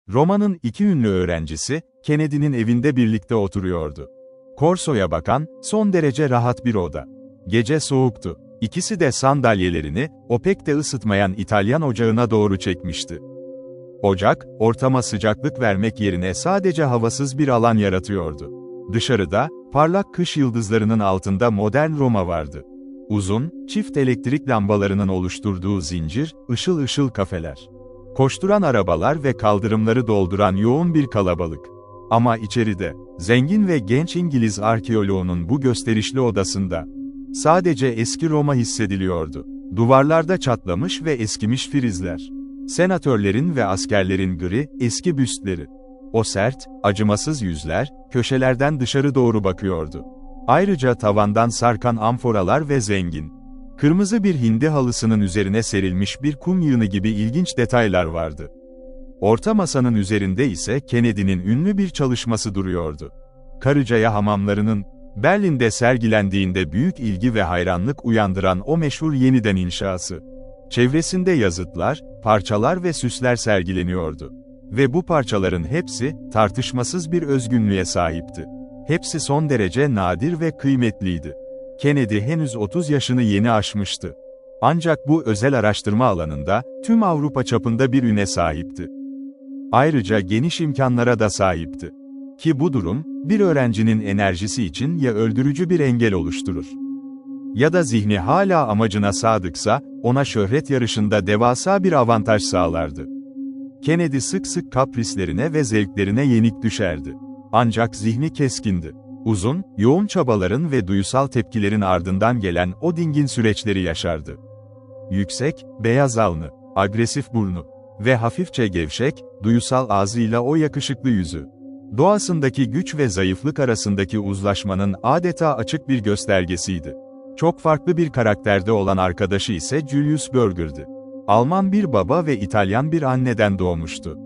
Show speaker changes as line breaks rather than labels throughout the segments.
Roma'nın iki ünlü öğrencisi, Kennedy'nin evinde birlikte oturuyordu. Korso'ya bakan, son derece rahat bir oda. Gece soğuktu. İkisi de sandalyelerini, o pek de ısıtmayan İtalyan ocağına doğru çekmişti. Ocak, ortama sıcaklık vermek yerine sadece havasız bir alan yaratıyordu. Dışarıda, parlak kış yıldızlarının altında modern Roma vardı. Uzun, çift elektrik lambalarının oluşturduğu zincir, ışıl ışıl kafeler. Koşturan arabalar ve kaldırımları dolduran yoğun bir kalabalık. Ama içeride, zengin ve genç İngiliz arkeoloğunun bu gösterişli odasında, sadece eski Roma hissediliyordu. Duvarlarda çatlamış ve eskimiş frizler. Senatörlerin ve askerlerin gri, eski büstleri. O sert, acımasız yüzler, köşelerden dışarı doğru bakıyordu. Ayrıca tavandan sarkan amforalar ve zengin, kırmızı bir hindi halısının üzerine serilmiş bir kum yığını gibi ilginç detaylar vardı. Orta masanın üzerinde ise Kennedy'nin ünlü bir çalışması duruyordu. Karıcaya hamamlarının, Berlin'de sergilendiğinde büyük ilgi ve hayranlık uyandıran o meşhur yeniden inşası. Çevresinde yazıtlar, parçalar ve süsler sergileniyordu. Ve bu parçaların hepsi, tartışmasız bir özgünlüğe sahipti. Hepsi son derece nadir ve kıymetliydi. Kennedy henüz 30 yaşını yeni aşmıştı. Ancak bu özel araştırma alanında, tüm Avrupa çapında bir üne sahipti. Ayrıca geniş imkanlara da sahipti. Ki bu durum, bir öğrencinin enerjisi için ya öldürücü bir engel oluşturur, ya da zihni hala amacına sadıksa, ona şöhret yarışında devasa bir avantaj sağlardı. Kennedy sık sık kaprislerine ve zevklerine yenik düşerdi. Ancak zihni keskindi. Uzun, yoğun çabaların ve duysal tepkilerin ardından gelen o dingin süreçleri yaşardı. Yüksek, beyaz alnı, agresif burnu ve hafifçe gevşek, duysal ağzıyla o yakışıklı yüzü. Doğasındaki güç ve zayıflık arasındaki uzlaşmanın adeta açık bir göstergesiydi. Çok farklı bir karakterde olan arkadaşı ise Julius Burger'di. Alman bir baba ve İtalyan bir anneden doğmuştu.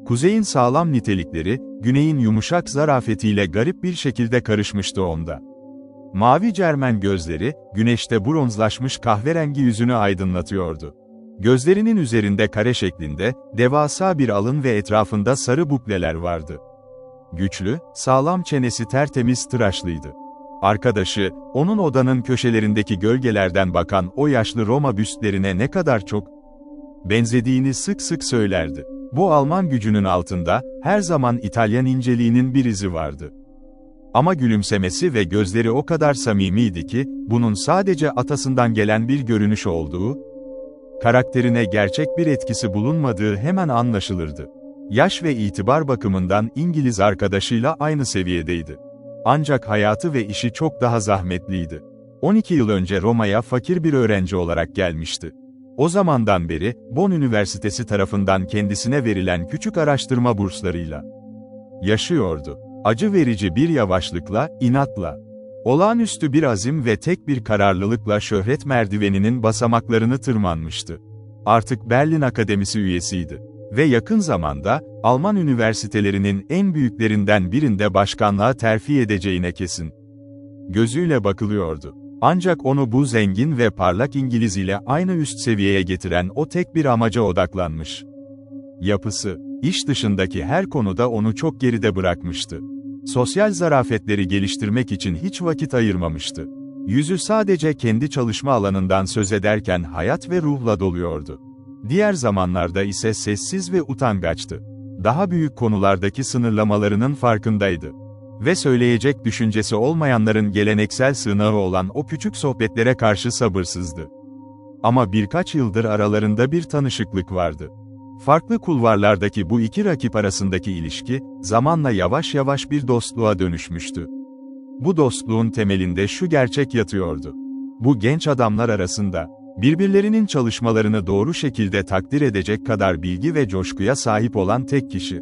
Kuzeyin sağlam nitelikleri, güneyin yumuşak zarafetiyle garip bir şekilde karışmıştı onda. Mavi cermen gözleri, güneşte bronzlaşmış kahverengi yüzünü aydınlatıyordu. Gözlerinin üzerinde kare şeklinde, devasa bir alın ve etrafında sarı bukleler vardı. Güçlü, sağlam çenesi tertemiz tıraşlıydı. Arkadaşı, onun odanın köşelerindeki gölgelerden bakan o yaşlı Roma büstlerine ne kadar çok benzediğini sık sık söylerdi. Bu Alman gücünün altında, her zaman İtalyan inceliğinin bir izi vardı. Ama gülümsemesi ve gözleri o kadar samimiydi ki, bunun sadece atasından gelen bir görünüş olduğu, karakterine gerçek bir etkisi bulunmadığı hemen anlaşılırdı. Yaş ve itibar bakımından İngiliz arkadaşıyla aynı seviyedeydi. Ancak hayatı ve işi çok daha zahmetliydi. 12 yıl önce Roma'ya fakir bir öğrenci olarak gelmişti. O zamandan beri, Bonn Üniversitesi tarafından kendisine verilen küçük araştırma burslarıyla yaşıyordu. Acı verici bir yavaşlıkla, inatla, olağanüstü bir azim ve tek bir kararlılıkla şöhret merdiveninin basamaklarını tırmanmıştı. Artık Berlin Akademisi üyesiydi. Ve yakın zamanda, Alman üniversitelerinin en büyüklerinden birinde başkanlığa terfi edeceğine kesin gözüyle bakılıyordu. Ancak onu bu zengin ve parlak İngiliz ile aynı üst seviyeye getiren o tek bir amaca odaklanmış. Yapısı, iş dışındaki her konuda onu çok geride bırakmıştı. Sosyal zarafetleri geliştirmek için hiç vakit ayırmamıştı. Yüzü sadece kendi çalışma alanından söz ederken hayat ve ruhla doluyordu. Diğer zamanlarda ise sessiz ve utangaçtı. Daha büyük konulardaki sınırlamalarının farkındaydı. Ve söyleyecek düşüncesi olmayanların geleneksel sığınağı olan o küçük sohbetlere karşı sabırsızdı. Ama birkaç yıldır aralarında bir tanışıklık vardı. Farklı kulvarlardaki bu iki rakip arasındaki ilişki, zamanla yavaş yavaş bir dostluğa dönüşmüştü. Bu dostluğun temelinde şu gerçek yatıyordu. Bu genç adamlar arasında, birbirlerinin çalışmalarını doğru şekilde takdir edecek kadar bilgi ve coşkuya sahip olan tek kişi,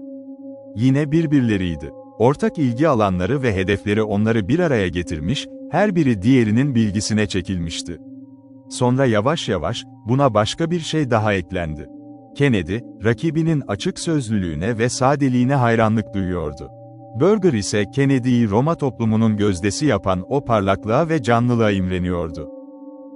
yine birbirleriydi. Ortak ilgi alanları ve hedefleri onları bir araya getirmiş, her biri diğerinin bilgisine çekilmişti. Sonra yavaş yavaş, buna başka bir şey daha eklendi. Kennedy, rakibinin açık sözlülüğüne ve sadeliğine hayranlık duyuyordu. Burger ise Kennedy'yi Roma toplumunun gözdesi yapan o parlaklığa ve canlılığa imreniyordu.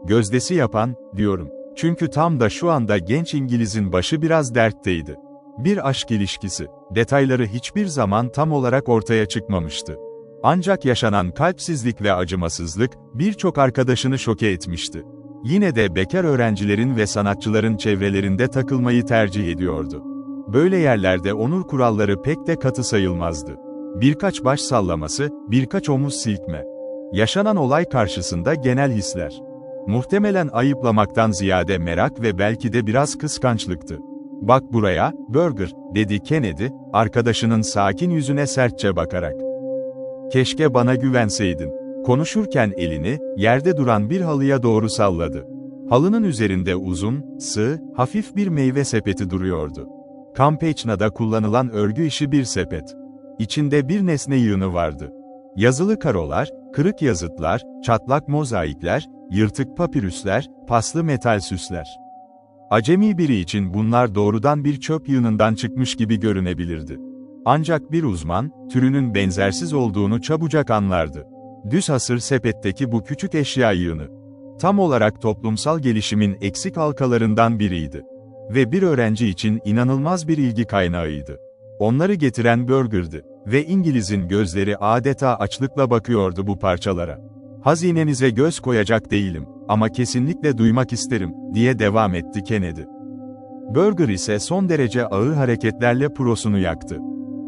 Gözdesi yapan, diyorum. Çünkü tam da şu anda genç İngiliz'in başı biraz dertteydi. Bir aşk ilişkisi. Detayları hiçbir zaman tam olarak ortaya çıkmamıştı. Ancak yaşanan kalpsizlik ve acımasızlık, birçok arkadaşını şoke etmişti. Yine de bekar öğrencilerin ve sanatçıların çevrelerinde takılmayı tercih ediyordu. Böyle yerlerde onur kuralları pek de katı sayılmazdı. Birkaç baş sallaması, birkaç omuz silkme. Yaşanan olay karşısında genel hisler. Muhtemelen ayıplamaktan ziyade merak ve belki de biraz kıskançlıktı. "Bak buraya, Burger," dedi Kennedy, arkadaşının sakin yüzüne sertçe bakarak. "Keşke bana güvenseydin." Konuşurken elini, yerde duran bir halıya doğru salladı. Halının üzerinde uzun, sığ, hafif bir meyve sepeti duruyordu. Campeche'na'da kullanılan örgü işi bir sepet. İçinde bir nesne yığını vardı. Yazılı karolar, kırık yazıtlar, çatlak mozaikler, yırtık papirüsler, paslı metal süsler. Acemi biri için bunlar doğrudan bir çöp yığınından çıkmış gibi görünebilirdi. Ancak bir uzman, türünün benzersiz olduğunu çabucak anlardı. Düz hasır sepetteki bu küçük eşya yığını, tam olarak toplumsal gelişimin eksik halkalarından biriydi. Ve bir öğrenci için inanılmaz bir ilgi kaynağıydı. Onları getiren Burger'dı ve İngiliz'in gözleri adeta açlıkla bakıyordu bu parçalara. "Hazinenize göz koyacak değilim ama kesinlikle duymak isterim," diye devam etti Kennedy. Burger ise son derece ağır hareketlerle prosunu yaktı.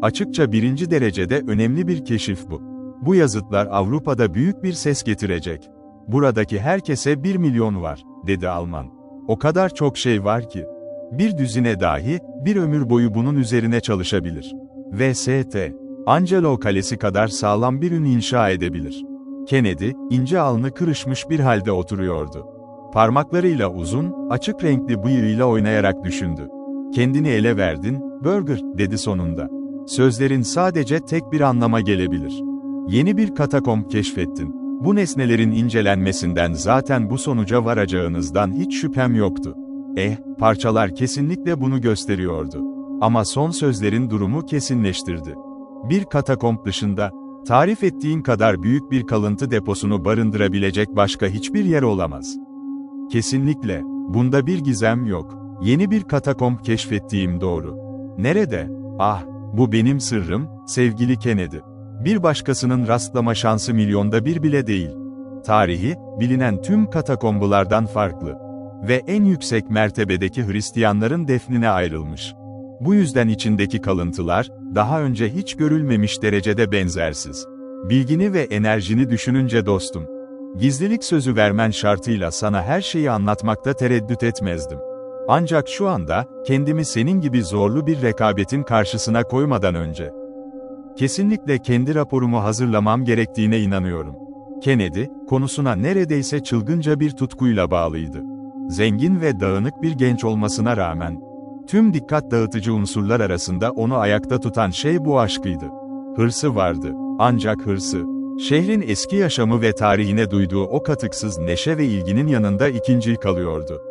"Açıkça birinci derecede önemli bir keşif bu. Bu yazıtlar Avrupa'da büyük bir ses getirecek. Buradaki herkese 1 milyon var," dedi Alman. "O kadar çok şey var ki. Bir düzine dahi, bir ömür boyu bunun üzerine çalışabilir. Ve St. Angelo Kalesi kadar sağlam bir ün inşa edebilir." Kennedy, ince alnı kırışmış bir halde oturuyordu. Parmaklarıyla uzun, açık renkli bıyığıyla oynayarak düşündü. "Kendini ele verdin, Burger," dedi sonunda. "Sözlerin sadece tek bir anlama gelebilir. Yeni bir katakomb keşfettin. Bu nesnelerin incelenmesinden zaten bu sonuca varacağınızdan hiç şüphem yoktu. Parçalar kesinlikle bunu gösteriyordu. Ama son sözlerin durumu kesinleştirdi. Bir katakomb dışında, tarif ettiğin kadar büyük bir kalıntı deposunu barındırabilecek başka hiçbir yer olamaz." "Kesinlikle, bunda bir gizem yok. Yeni bir katakomb keşfettiğim doğru. Nerede? Ah, bu benim sırrım, sevgili Kennedy. Bir başkasının rastlama şansı milyonda bir bile değil. Tarihi, bilinen tüm katakombulardan farklı. Ve en yüksek mertebedeki Hristiyanların defnine ayrılmış. Bu yüzden içindeki kalıntılar, daha önce hiç görülmemiş derecede benzersiz. Bilgini ve enerjini düşününce dostum, gizlilik sözü vermen şartıyla sana her şeyi anlatmakta tereddüt etmezdim. Ancak şu anda, kendimi senin gibi zorlu bir rekabetin karşısına koymadan önce, kesinlikle kendi raporumu hazırlamam gerektiğine inanıyorum." Kennedy, konusuna neredeyse çılgınca bir tutkuyla bağlıydı. Zengin ve dağınık bir genç olmasına rağmen, tüm dikkat dağıtıcı unsurlar arasında onu ayakta tutan şey bu aşkıydı. Hırsı vardı, ancak hırsı, şehrin eski yaşamı ve tarihine duyduğu o katıksız neşe ve ilginin yanında ikincil kalıyordu.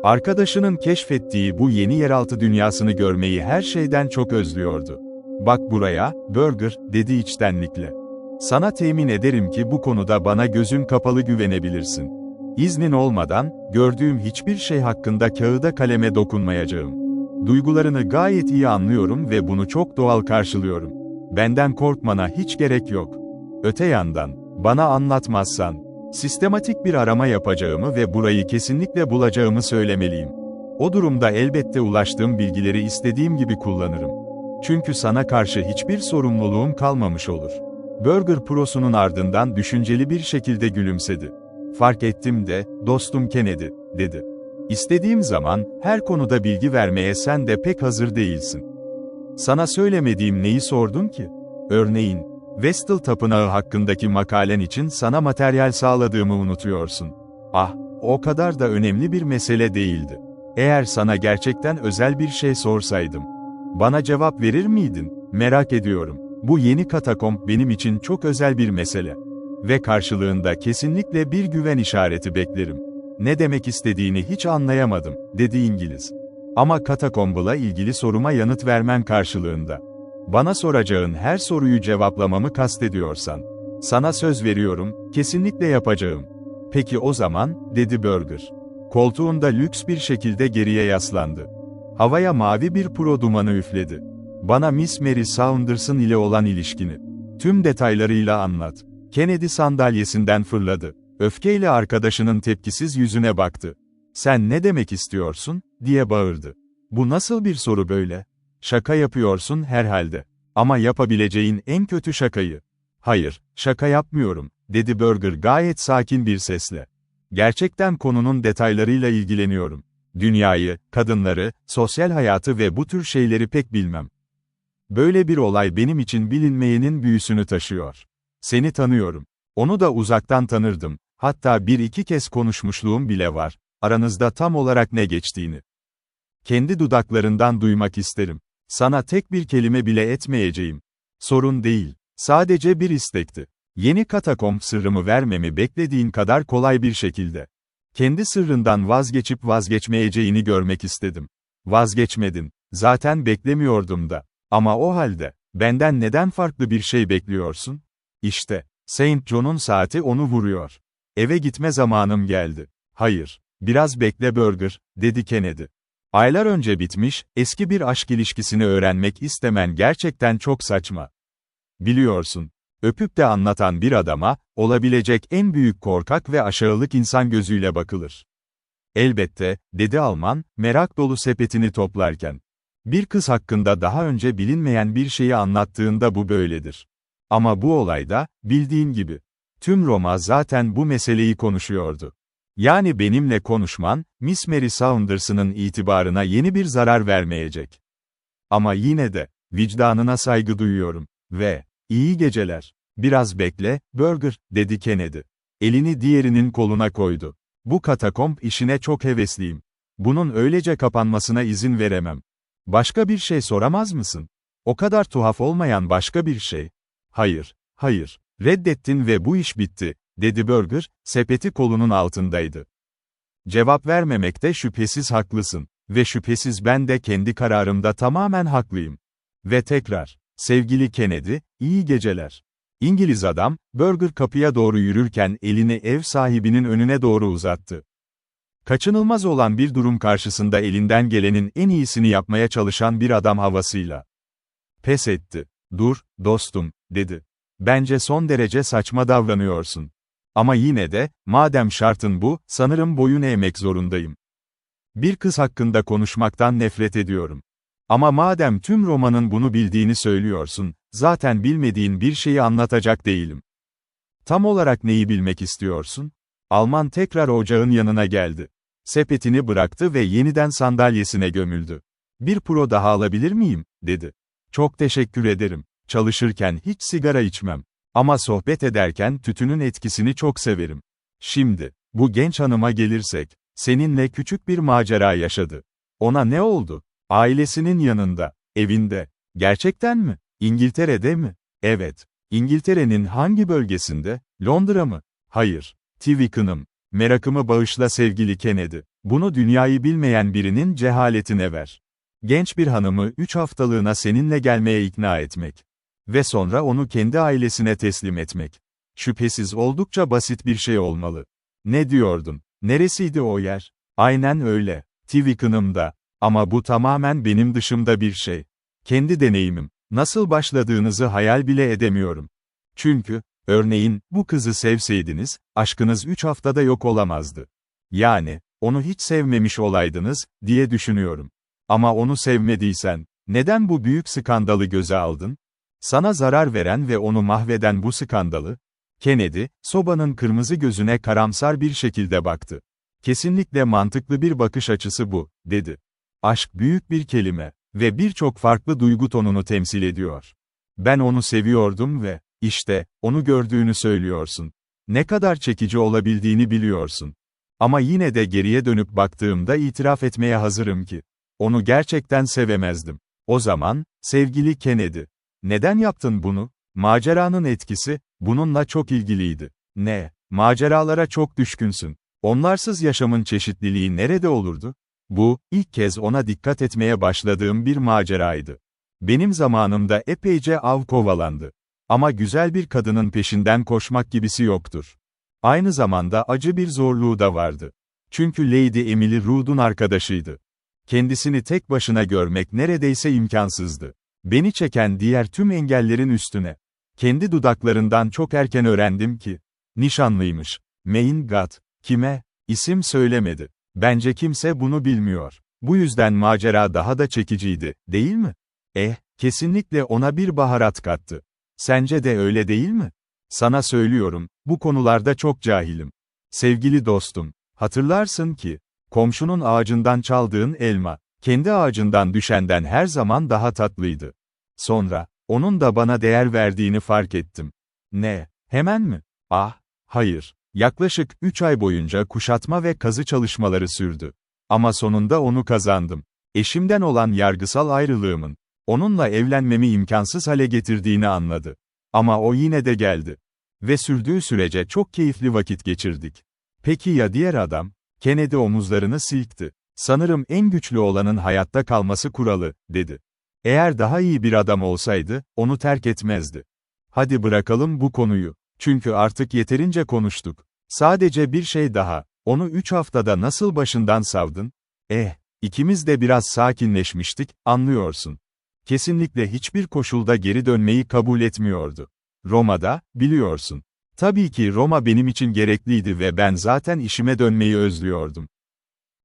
Arkadaşının keşfettiği bu yeni yeraltı dünyasını görmeyi her şeyden çok özlüyordu. "Bak buraya, Burger," dedi içtenlikle. "Sana temin ederim ki bu konuda bana gözün kapalı güvenebilirsin. İznin olmadan, gördüğüm hiçbir şey hakkında kağıda kaleme dokunmayacağım. Duygularını gayet iyi anlıyorum ve bunu çok doğal karşılıyorum. Benden korkmana hiç gerek yok. Öte yandan, bana anlatmazsan, sistematik bir arama yapacağımı ve burayı kesinlikle bulacağımı söylemeliyim. O durumda elbette ulaştığım bilgileri istediğim gibi kullanırım. Çünkü sana karşı hiçbir sorumluluğum kalmamış olur." Burger prosunun ardından düşünceli bir şekilde gülümsedi. "Fark ettim de, dostum Kennedy," dedi. "İstediğim zaman, her konuda bilgi vermeye sen de pek hazır değilsin. Sana söylemediğim neyi sordun ki? Örneğin, Vestal Tapınağı hakkındaki makalen için sana materyal sağladığımı unutuyorsun. Ah, o kadar da önemli bir mesele değildi. Eğer sana gerçekten özel bir şey sorsaydım, bana cevap verir miydin? Merak ediyorum. Bu yeni katakomb benim için çok özel bir mesele. Ve karşılığında kesinlikle bir güven işareti beklerim." "Ne demek istediğini hiç anlayamadım," dedi İngiliz. "Ama katakombla ilgili soruma yanıt vermen karşılığında, bana soracağın her soruyu cevaplamamı kastediyorsan, sana söz veriyorum, kesinlikle yapacağım." "Peki o zaman," dedi Burger. Koltuğunda lüks bir şekilde geriye yaslandı. Havaya mavi bir puro dumanı üfledi. Bana Miss Mary Saunderson ile olan ilişkini tüm detaylarıyla anlat. Kennedy sandalyesinden fırladı. Öfkeyle arkadaşının tepkisiz yüzüne baktı. Sen ne demek istiyorsun, diye bağırdı. Bu nasıl bir soru böyle? Şaka yapıyorsun herhalde. Ama yapabileceğin en kötü şakayı. Hayır, şaka yapmıyorum, dedi Burger gayet sakin bir sesle. Gerçekten konunun detaylarıyla ilgileniyorum. Dünyayı, kadınları, sosyal hayatı ve bu tür şeyleri pek bilmem. Böyle bir olay benim için bilinmeyenin büyüsünü taşıyor. Seni tanıyorum. Onu da uzaktan tanırdım. Hatta bir iki kez konuşmuşluğum bile var. Aranızda tam olarak ne geçtiğini. Kendi dudaklarından duymak isterim. Sana tek bir kelime bile etmeyeceğim. Sorun değil. Sadece bir istekti. Yeni katakomb sırrımı vermemi beklediğin kadar kolay bir şekilde. Kendi sırrından vazgeçip vazgeçmeyeceğini görmek istedim. Vazgeçmedin. Zaten beklemiyordum da. Ama o halde, benden neden farklı bir şey bekliyorsun? İşte, Saint John'un saati onu vuruyor. Eve gitme zamanım geldi. Hayır, biraz bekle Burger, dedi Kennedy. Aylar önce bitmiş, eski bir aşk ilişkisini öğrenmek istemen gerçekten çok saçma. Biliyorsun, öpüp de anlatan bir adama, olabilecek en büyük korkak ve aşağılık insan gözüyle bakılır. Elbette, dedi Alman, merak dolu sepetini toplarken. Bir kız hakkında daha önce bilinmeyen bir şeyi anlattığında bu böyledir. Ama bu olayda, bildiğin gibi. Tüm Roma zaten bu meseleyi konuşuyordu. Yani benimle konuşman, Miss Mary Saunderson'ın itibarına yeni bir zarar vermeyecek. Ama yine de, vicdanına saygı duyuyorum. Ve, iyi geceler. Biraz bekle, Burger, dedi Kennedy. Elini diğerinin koluna koydu. Bu katakomb işine çok hevesliyim. Bunun öylece kapanmasına izin veremem. Başka bir şey soramaz mısın? O kadar tuhaf olmayan başka bir şey. Hayır, hayır. Reddettin ve bu iş bitti, dedi Burger, sepeti kolunun altındaydı. Cevap vermemekte şüphesiz haklısın. Ve şüphesiz ben de kendi kararımda tamamen haklıyım. Ve tekrar, sevgili Kennedy, iyi geceler. İngiliz adam, Burger kapıya doğru yürürken elini ev sahibinin önüne doğru uzattı. Kaçınılmaz olan bir durum karşısında elinden gelenin en iyisini yapmaya çalışan bir adam havasıyla. Pes etti. Dur, dostum, dedi. Bence son derece saçma davranıyorsun. Ama yine de, madem şartın bu, sanırım boyun eğmek zorundayım. Bir kız hakkında konuşmaktan nefret ediyorum. Ama madem tüm romanın bunu bildiğini söylüyorsun, zaten bilmediğin bir şeyi anlatacak değilim. Tam olarak neyi bilmek istiyorsun? Alman tekrar ocağın yanına geldi. Sepetini bıraktı ve yeniden sandalyesine gömüldü. Bir puro daha alabilir miyim, dedi. Çok teşekkür ederim. Çalışırken hiç sigara içmem. Ama sohbet ederken tütünün etkisini çok severim. Şimdi, bu genç hanıma gelirsek, seninle küçük bir macera yaşadı. Ona ne oldu? Ailesinin yanında, evinde. Gerçekten mi? İngiltere'de mi? Evet. İngiltere'nin hangi bölgesinde? Londra mı? Hayır. Twickenham. Merakımı bağışla sevgili Kennedy. Bunu dünyayı bilmeyen birinin cehaletine ver. Genç bir hanımı 3 haftalığına seninle gelmeye ikna etmek. Ve sonra onu kendi ailesine teslim etmek. Şüphesiz oldukça basit bir şey olmalı. Ne diyordun? Neresiydi o yer? Aynen öyle. Twickenham'da. Ama bu tamamen benim dışımda bir şey. Kendi deneyimim. Nasıl başladığınızı hayal bile edemiyorum. Çünkü, örneğin, bu kızı sevseydiniz, aşkınız 3 haftada yok olamazdı. Yani, onu hiç sevmemiş olaydınız, diye düşünüyorum. Ama onu sevmediysen, neden bu büyük skandalı göze aldın? Sana zarar veren ve onu mahveden bu skandalı? Kennedy, sobanın kırmızı gözüne karamsar bir şekilde baktı. Kesinlikle mantıklı bir bakış açısı bu, dedi. Aşk büyük bir kelime ve birçok farklı duygu tonunu temsil ediyor. Ben onu seviyordum ve, işte, onu gördüğünü söylüyorsun. Ne kadar çekici olabildiğini biliyorsun. Ama yine de geriye dönüp baktığımda itiraf etmeye hazırım ki, onu gerçekten sevemezdim. O zaman, sevgili Kennedy, neden yaptın bunu? Maceranın etkisi, bununla çok ilgiliydi. Ne? Maceralara çok düşkünsün. Onlarsız yaşamın çeşitliliği nerede olurdu? Bu, ilk kez ona dikkat etmeye başladığım bir maceraydı. Benim zamanımda epeyce av kovalandı. Ama güzel bir kadının peşinden koşmak gibisi yoktur. Aynı zamanda acı bir zorluğu da vardı. Çünkü Lady Emily Rood'un arkadaşıydı. Kendisini tek başına görmek neredeyse imkansızdı. Beni çeken diğer tüm engellerin üstüne. Kendi dudaklarından çok erken öğrendim ki, nişanlıymış. Mein Gott, kime? İsim söylemedi. Bence kimse bunu bilmiyor. Bu yüzden macera daha da çekiciydi, değil mi? Kesinlikle ona bir baharat kattı. Sence de öyle değil mi? Sana söylüyorum, bu konularda çok cahilim. Sevgili dostum, hatırlarsın ki, komşunun ağacından çaldığın elma, kendi ağacından düşenden her zaman daha tatlıydı. Sonra, onun da bana değer verdiğini fark ettim. Ne? Hemen mi? Hayır. Yaklaşık 3 ay boyunca kuşatma ve kazı çalışmaları sürdü. Ama sonunda onu kazandım. Eşimden olan yargısal ayrılığımın, onunla evlenmemi imkansız hale getirdiğini anladı. Ama o yine de geldi. Ve sürdüğü sürece çok keyifli vakit geçirdik. Peki ya diğer adam? Kennedy omuzlarını silkti. Sanırım en güçlü olanın hayatta kalması kuralı, dedi. Eğer daha iyi bir adam olsaydı, onu terk etmezdi. Hadi bırakalım bu konuyu. Çünkü artık yeterince konuştuk. Sadece bir şey daha. Onu 3 haftada nasıl başından savdın? İkimiz de biraz sakinleşmiştik, anlıyorsun. Kesinlikle hiçbir koşulda geri dönmeyi kabul etmiyordu. Roma'da, biliyorsun. Tabii ki Roma benim için gerekliydi ve ben zaten işime dönmeyi özlüyordum.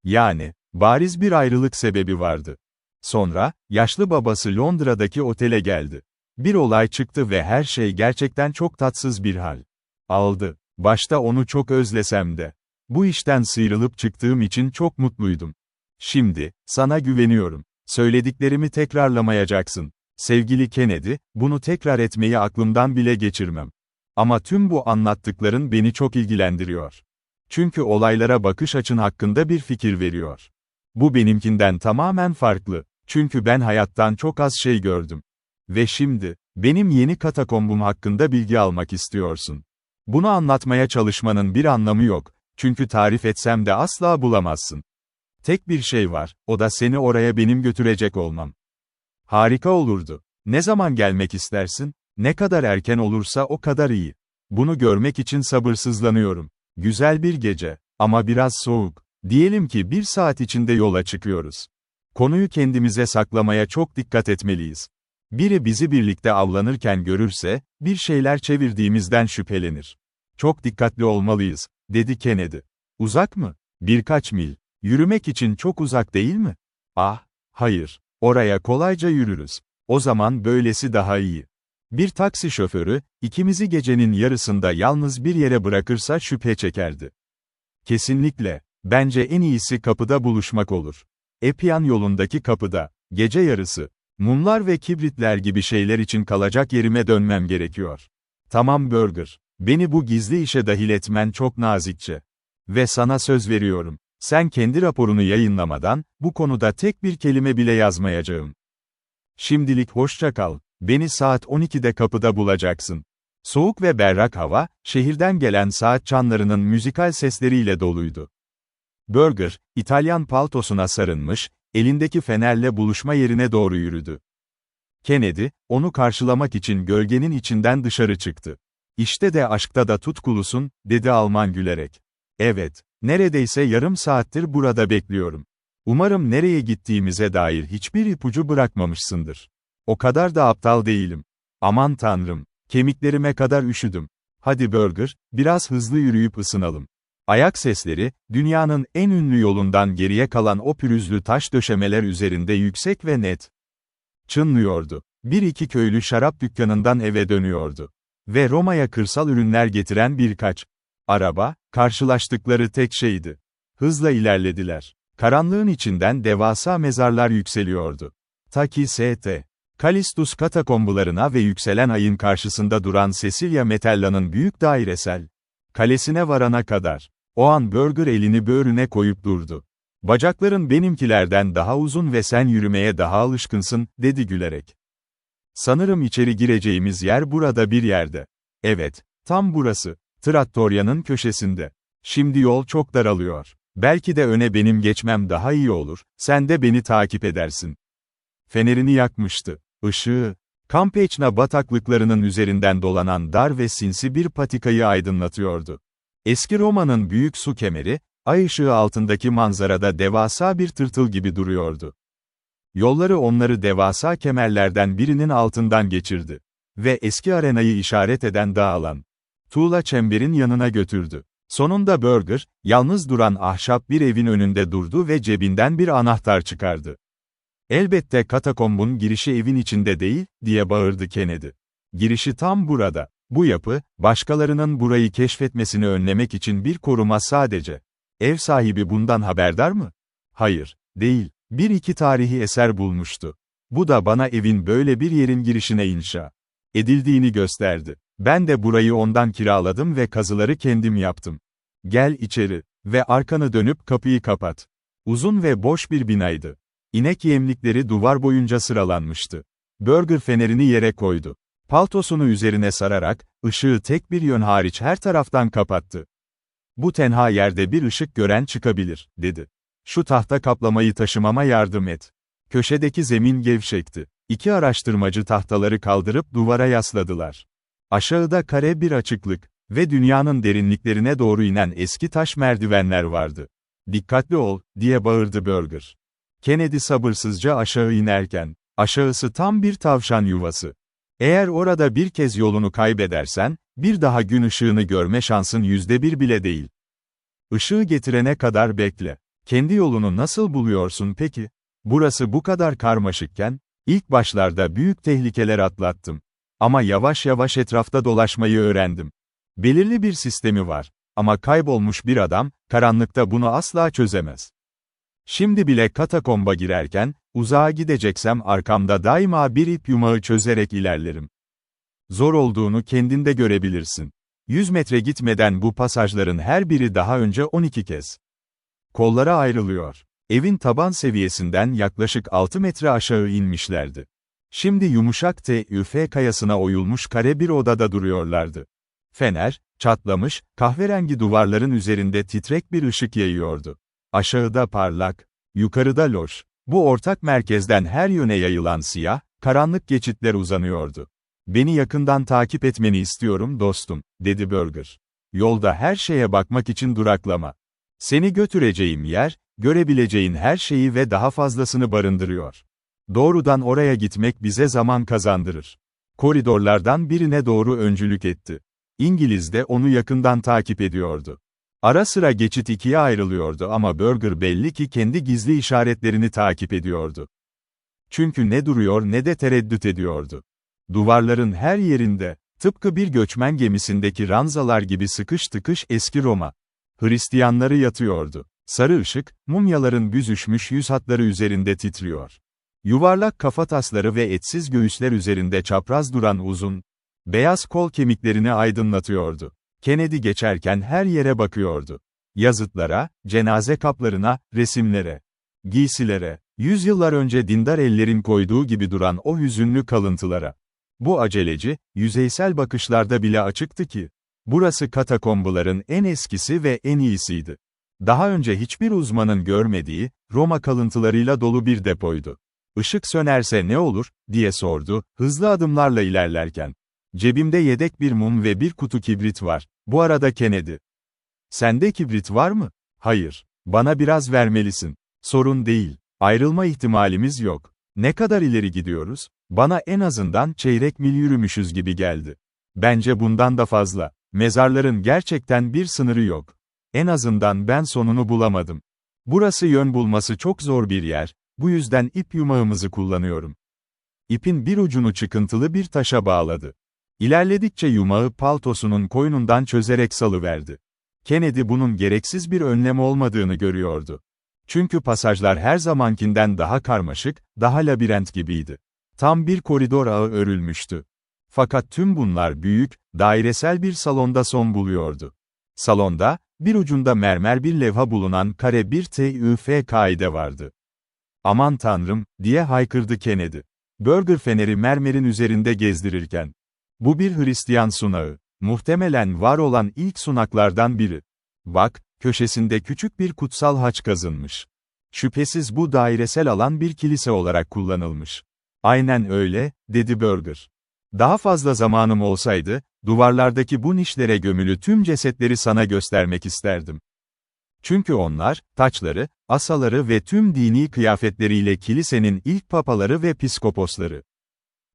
Yani, bariz bir ayrılık sebebi vardı. Sonra, yaşlı babası Londra'daki otele geldi. Bir olay çıktı ve her şey gerçekten çok tatsız bir hal aldı. Başta onu çok özlesem de. Bu işten sıyrılıp çıktığım için çok mutluydum. Şimdi, sana güveniyorum. Söylediklerimi tekrarlamayacaksın. Sevgili Kennedy, bunu tekrar etmeyi aklımdan bile geçirmem. Ama tüm bu anlattıkların beni çok ilgilendiriyor. Çünkü olaylara bakış açın hakkında bir fikir veriyor. Bu benimkinden tamamen farklı. Çünkü ben hayattan çok az şey gördüm. Ve şimdi, benim yeni katakombum hakkında bilgi almak istiyorsun. Bunu anlatmaya çalışmanın bir anlamı yok. Çünkü tarif etsem de asla bulamazsın. Tek bir şey var, o da seni oraya benim götürecek olmam. Harika olurdu. Ne zaman gelmek istersin? Ne kadar erken olursa o kadar iyi. Bunu görmek için sabırsızlanıyorum. Güzel bir gece, ama biraz soğuk. Diyelim ki 1 saat içinde yola çıkıyoruz. Konuyu kendimize saklamaya çok dikkat etmeliyiz. Biri bizi birlikte avlanırken görürse, bir şeyler çevirdiğimizden şüphelenir. Çok dikkatli olmalıyız, dedi Kennedy. Uzak mı? Birkaç mil. Yürümek için çok uzak değil mi? Hayır. Oraya kolayca yürürüz. O zaman böylesi daha iyi. Bir taksi şoförü, ikimizi gecenin yarısında yalnız bir yere bırakırsa şüphe çekerdi. Kesinlikle. Bence en iyisi kapıda buluşmak olur. Epian yolundaki kapıda, gece yarısı. Mumlar ve kibritler gibi şeyler için kalacak yerime dönmem gerekiyor. Tamam Burger. Beni bu gizli işe dahil etmen çok nazikçe. Ve sana söz veriyorum. Sen kendi raporunu yayınlamadan, bu konuda tek bir kelime bile yazmayacağım. Şimdilik hoşça kal. Beni saat 12'de kapıda bulacaksın. Soğuk ve berrak hava, şehirden gelen saat çanlarının müzikal sesleriyle doluydu. Burger, İtalyan paltosuna sarılmış, elindeki fenerle buluşma yerine doğru yürüdü. Kennedy, onu karşılamak için gölgenin içinden dışarı çıktı. İşte de aşkta da tutkulusun, dedi Alman gülerek. Evet, neredeyse yarım saattir burada bekliyorum. Umarım nereye gittiğimize dair hiçbir ipucu bırakmamışsındır. O kadar da aptal değilim. Aman tanrım, kemiklerime kadar üşüdüm. Hadi Burger, biraz hızlı yürüyüp ısınalım. Ayak sesleri, dünyanın en ünlü yolundan geriye kalan o pürüzlü taş döşemeler üzerinde yüksek ve net çınlıyordu. Bir iki köylü şarap dükkanından eve dönüyordu. Ve Roma'ya kırsal ürünler getiren birkaç araba, karşılaştıkları tek şeydi. Hızla ilerlediler. Karanlığın içinden devasa mezarlar yükseliyordu. Ta ki St. Kalistus katakombularına ve yükselen ayın karşısında duran Cecilia Metella'nın büyük dairesel kalesine varana kadar. O an Burger elini böğrüne koyup durdu. Bacakların benimkilerden daha uzun ve sen yürümeye daha alışkınsın, dedi gülerek. Sanırım içeri gireceğimiz yer burada bir yerde. Evet, tam burası. Trattoria'nın köşesinde. Şimdi yol çok daralıyor. Belki de öne benim geçmem daha iyi olur, sen de beni takip edersin. Fenerini yakmıştı. Işığı, Campeachna bataklıklarının üzerinden dolanan dar ve sinsi bir patikayı aydınlatıyordu. Eski Roma'nın büyük su kemeri, ay ışığı altındaki manzarada devasa bir tırtıl gibi duruyordu. Yolları onları devasa kemerlerden birinin altından geçirdi. Ve eski arenayı işaret eden dağılan tuğla çemberin yanına götürdü. Sonunda Burger, yalnız duran ahşap bir evin önünde durdu ve cebinden bir anahtar çıkardı. "Elbette katakombun girişi evin içinde değil," diye bağırdı Kennedy. "Girişi tam burada. Bu yapı, başkalarının burayı keşfetmesini önlemek için bir koruma sadece. Ev sahibi bundan haberdar mı?" "Hayır, değil. Bir iki tarihi eser bulmuştu. Bu da bana evin böyle bir yerin girişine inşa edildiğini gösterdi. Ben de burayı ondan kiraladım ve kazıları kendim yaptım. Gel içeri ve arkanı dönüp kapıyı kapat." Uzun ve boş bir binaydı. İnek yemlikleri duvar boyunca sıralanmıştı. Burger fenerini yere koydu. Paltosunu üzerine sararak, ışığı tek bir yön hariç her taraftan kapattı. "Bu tenha yerde bir ışık gören çıkabilir," dedi. "Şu tahta kaplamayı taşımama yardım et." Köşedeki zemin gevşekti. İki araştırmacı tahtaları kaldırıp duvara yasladılar. Aşağıda kare bir açıklık ve dünyanın derinliklerine doğru inen eski taş merdivenler vardı. "Dikkatli ol," diye bağırdı Burger. Kennedy sabırsızca aşağı inerken, "Aşağısı tam bir tavşan yuvası. Eğer orada bir kez yolunu kaybedersen, bir daha gün ışığını görme şansın %1 bile değil. Işığı getirene kadar bekle. Kendi yolunu nasıl buluyorsun peki? Burası bu kadar karmaşıkken, ilk başlarda büyük tehlikeler atlattım. Ama yavaş yavaş etrafta dolaşmayı öğrendim. Belirli bir sistemi var. Ama kaybolmuş bir adam, karanlıkta bunu asla çözemez. Şimdi bile katakomba girerken, uzağa gideceksem arkamda daima bir ip yumağı çözerek ilerlerim. Zor olduğunu kendinde görebilirsin. 100 metre gitmeden bu pasajların her biri daha önce 12 kez kollara ayrılıyor. Evin taban seviyesinden yaklaşık 6 metre aşağı inmişlerdi. Şimdi yumuşak TÜF kayasına oyulmuş kare bir odada duruyorlardı. Fener, çatlamış, kahverengi duvarların üzerinde titrek bir ışık yayıyordu. Aşağıda parlak, yukarıda loş. Bu ortak merkezden her yöne yayılan siyah, karanlık geçitler uzanıyordu. "Beni yakından takip etmeni istiyorum dostum," dedi Burger. "Yolda her şeye bakmak için duraklama. Seni götüreceğim yer, görebileceğin her şeyi ve daha fazlasını barındırıyor. Doğrudan oraya gitmek bize zaman kazandırır." Koridorlardan birine doğru öncülük etti. İngiliz de onu yakından takip ediyordu. Ara sıra geçit ikiye ayrılıyordu ama Burger belli ki kendi gizli işaretlerini takip ediyordu. Çünkü ne duruyor ne de tereddüt ediyordu. Duvarların her yerinde, tıpkı bir göçmen gemisindeki ranzalar gibi sıkış tıkış eski Roma Hristiyanları yatıyordu. Sarı ışık, mumyaların büzüşmüş yüz hatları üzerinde titriyor. Yuvarlak kafatasları ve etsiz göğüsler üzerinde çapraz duran uzun, beyaz kol kemiklerini aydınlatıyordu. Kennedy geçerken her yere bakıyordu. Yazıtlara, cenaze kaplarına, resimlere, giysilere, yüzyıllar önce dindar ellerin koyduğu gibi duran o hüzünlü kalıntılara. Bu aceleci, yüzeysel bakışlarda bile açıktı ki, burası katakombuların en eskisi ve en iyisiydi. Daha önce hiçbir uzmanın görmediği, Roma kalıntılarıyla dolu bir depoydu. "Işık sönerse ne olur?" diye sordu, hızlı adımlarla ilerlerken. "Cebimde yedek bir mum ve bir kutu kibrit var." Bu arada Kennedy. "Sende kibrit var mı?" "Hayır. Bana biraz vermelisin." "Sorun değil. Ayrılma ihtimalimiz yok." "Ne kadar ileri gidiyoruz?" "Bana en azından çeyrek mil yürümüşüz gibi geldi." "Bence bundan da fazla. Mezarların gerçekten bir sınırı yok. En azından ben sonunu bulamadım. Burası yön bulması çok zor bir yer, bu yüzden ip yumağımızı kullanıyorum." İpin bir ucunu çıkıntılı bir taşa bağladı. İlerledikçe yumağı paltosunun koynundan çözerek salıverdi. Kennedy bunun gereksiz bir önlem olmadığını görüyordu. Çünkü pasajlar her zamankinden daha karmaşık, daha labirent gibiydi. Tam bir koridor ağı örülmüştü. Fakat tüm bunlar büyük, dairesel bir salonda son buluyordu. Salonda, bir ucunda mermer bir levha bulunan kare bir TÜF kaide vardı. "Aman tanrım," diye haykırdı Kennedy. Burger feneri mermerin üzerinde gezdirirken. "Bu bir Hristiyan sunağı. Muhtemelen var olan ilk sunaklardan biri. Bak, köşesinde küçük bir kutsal haç kazınmış. Şüphesiz bu dairesel alan bir kilise olarak kullanılmış." "Aynen öyle," dedi Burger. "Daha fazla zamanım olsaydı, duvarlardaki bu nişlere gömülü tüm cesetleri sana göstermek isterdim." Çünkü onlar, taçları, asaları ve tüm dini kıyafetleriyle kilisenin ilk papaları ve piskoposları.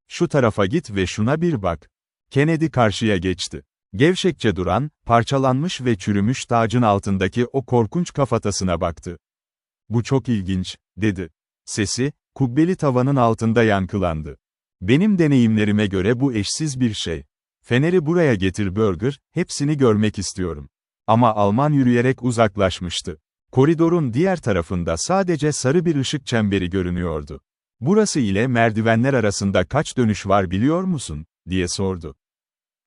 Şu tarafa git ve şuna bir bak. Kennedy karşıya geçti. Gevşekçe duran, parçalanmış ve çürümüş tacın altındaki o korkunç kafatasına baktı. Bu çok ilginç, dedi. Sesi, kubbeli tavanın altında yankılandı. Benim deneyimlerime göre bu eşsiz bir şey. Feneri buraya getir Burger, hepsini görmek istiyorum. Ama Alman yürüyerek uzaklaşmıştı. Koridorun diğer tarafında sadece sarı bir ışık çemberi görünüyordu. Burası ile merdivenler arasında kaç dönüş var biliyor musun, diye sordu.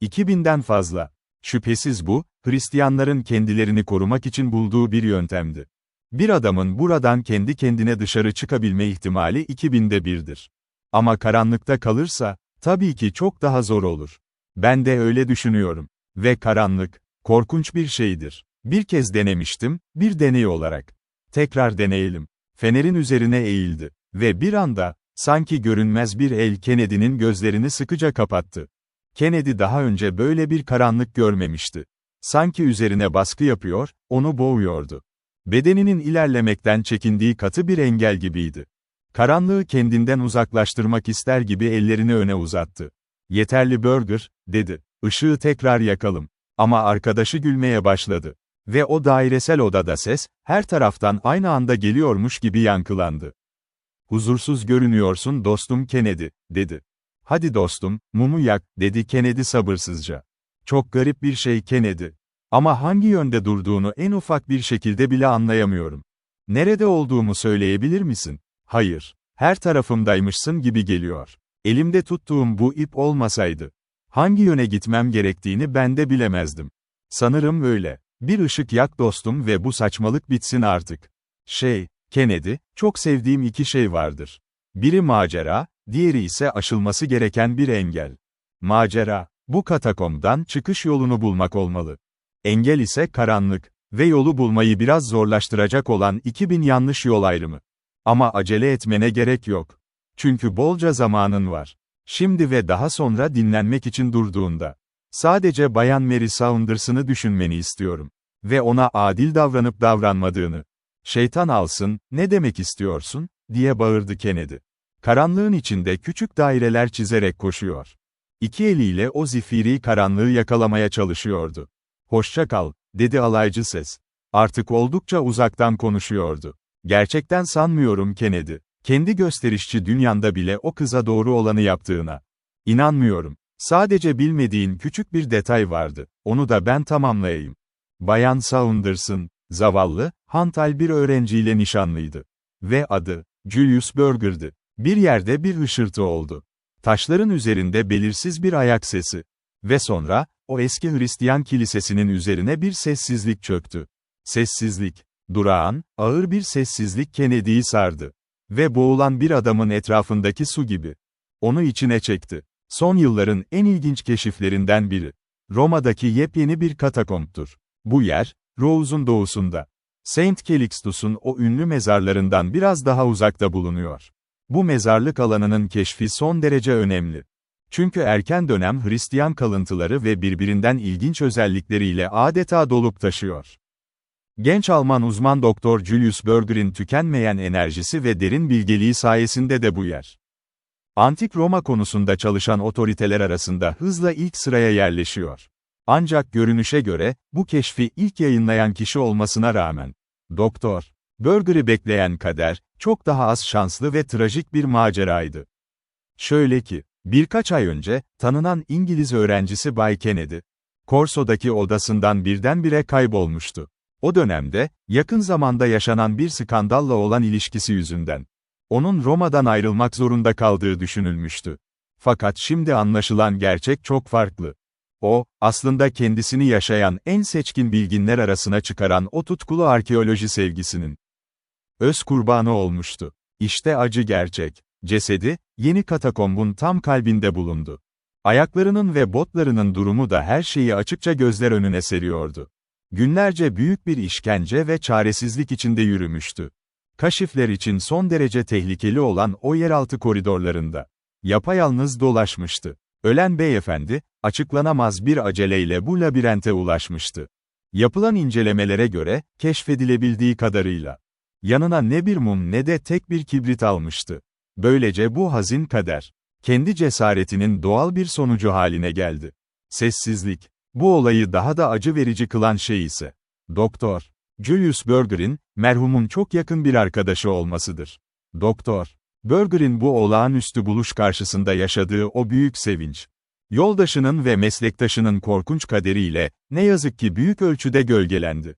2000'den fazla. Şüphesiz bu, Hristiyanların kendilerini korumak için bulduğu bir yöntemdi. Bir adamın buradan kendi kendine dışarı çıkabilme ihtimali 2000'de birdir. Ama karanlıkta kalırsa, tabii ki çok daha zor olur. Ben de öyle düşünüyorum. Ve karanlık, korkunç bir şeydir. Bir kez denemiştim, bir deney olarak. Tekrar deneyelim. Fenerin üzerine eğildi. Ve bir anda, sanki görünmez bir el Kennedy'nin gözlerini sıkıca kapattı. Kennedy daha önce böyle bir karanlık görmemişti. Sanki üzerine baskı yapıyor, onu boğuyordu. Bedeninin ilerlemekten çekindiği katı bir engel gibiydi. Karanlığı kendinden uzaklaştırmak ister gibi ellerini öne uzattı. "Yeterli Burger," dedi. "Işığı tekrar yakalım." Ama arkadaşı gülmeye başladı. Ve o dairesel odada ses, her taraftan aynı anda geliyormuş gibi yankılandı. "Huzursuz görünüyorsun dostum Kennedy," dedi. "Hadi dostum, mumu yak," dedi Kennedy sabırsızca. "Çok garip bir şey Kennedy. Ama hangi yönde durduğunu en ufak bir şekilde bile anlayamıyorum. Nerede olduğumu söyleyebilir misin?" "Hayır. Her tarafımdaymışsın gibi geliyor. Elimde tuttuğum bu ip olmasaydı. Hangi yöne gitmem gerektiğini ben de bilemezdim. Sanırım öyle. Bir ışık yak dostum ve bu saçmalık bitsin artık." Kennedy, çok sevdiğim iki şey vardır. Biri macera, diğeri ise aşılması gereken bir engel. Macera, bu katakombdan çıkış yolunu bulmak olmalı. Engel ise karanlık ve yolu bulmayı biraz zorlaştıracak olan 2000 yanlış yol ayrımı. Ama acele etmene gerek yok. Çünkü bolca zamanın var. Şimdi ve daha sonra dinlenmek için durduğunda. Sadece Bayan Mary Saunders'ını düşünmeni istiyorum. Ve ona adil davranıp davranmadığını. "Şeytan alsın, ne demek istiyorsun?" diye bağırdı Kennedy. Karanlığın içinde küçük daireler çizerek koşuyor. İki eliyle o zifiri karanlığı yakalamaya çalışıyordu. "Hoşça kal," dedi alaycı ses. Artık oldukça uzaktan konuşuyordu. "Gerçekten sanmıyorum Kennedy. Kendi gösterişçi dünyanda bile o kıza doğru olanı yaptığına. İnanmıyorum. Sadece bilmediğin küçük bir detay vardı. Onu da ben tamamlayayım. Bayan Saunders'ın, zavallı, hantal bir öğrenciyle nişanlıydı. Ve adı, Julius Burger'dı. Bir yerde bir hışırtı oldu. Taşların üzerinde belirsiz bir ayak sesi. Ve sonra, o eski Hristiyan kilisesinin üzerine bir sessizlik çöktü. Sessizlik. Durağan, ağır bir sessizlik Kennedy'yi sardı. Ve boğulan bir adamın etrafındaki su gibi. Onu içine çekti. Son yılların en ilginç keşiflerinden biri. Roma'daki yepyeni bir katakomptur. Bu yer, Rose'un doğusunda. Saint Calixtus'un o ünlü mezarlarından biraz daha uzakta bulunuyor. Bu mezarlık alanının keşfi son derece önemli. Çünkü erken dönem Hristiyan kalıntıları ve birbirinden ilginç özellikleriyle adeta dolup taşıyor. Genç Alman uzman Doktor Julius Burger'in tükenmeyen enerjisi ve derin bilgeliği sayesinde de bu yer. Antik Roma konusunda çalışan otoriteler arasında hızla ilk sıraya yerleşiyor. Ancak görünüşe göre, bu keşfi ilk yayınlayan kişi olmasına rağmen, Doktor Burger'ı bekleyen kader, çok daha az şanslı ve trajik bir maceraydı. Şöyle ki, birkaç ay önce, tanınan İngiliz öğrencisi Bay Kennedy, Corso'daki odasından birdenbire kaybolmuştu. O dönemde, yakın zamanda yaşanan bir skandalla olan ilişkisi yüzünden, onun Roma'dan ayrılmak zorunda kaldığı düşünülmüştü. Fakat şimdi anlaşılan gerçek çok farklı. O, aslında kendisini yaşayan en seçkin bilginler arasına çıkaran o tutkulu arkeoloji sevgisinin öz kurbanı olmuştu. İşte acı gerçek. Cesedi, yeni katakombun tam kalbinde bulundu. Ayaklarının ve botlarının durumu da her şeyi açıkça gözler önüne seriyordu. Günlerce büyük bir işkence ve çaresizlik içinde yürümüştü. Kaşifler için son derece tehlikeli olan o yeraltı koridorlarında yapayalnız dolaşmıştı. Ölen beyefendi, açıklanamaz bir aceleyle bu labirente ulaşmıştı. Yapılan incelemelere göre, keşfedilebildiği kadarıyla, yanına ne bir mum ne de tek bir kibrit almıştı. Böylece bu hazin kader, kendi cesaretinin doğal bir sonucu haline geldi. Sessizlik. Bu olayı daha da acı verici kılan şey ise, Doktor Julius Berger'in, merhumun çok yakın bir arkadaşı olmasıdır. Doktor Berger'in bu olağanüstü buluş karşısında yaşadığı o büyük sevinç, yoldaşının ve meslektaşının korkunç kaderiyle, ne yazık ki büyük ölçüde gölgelendi.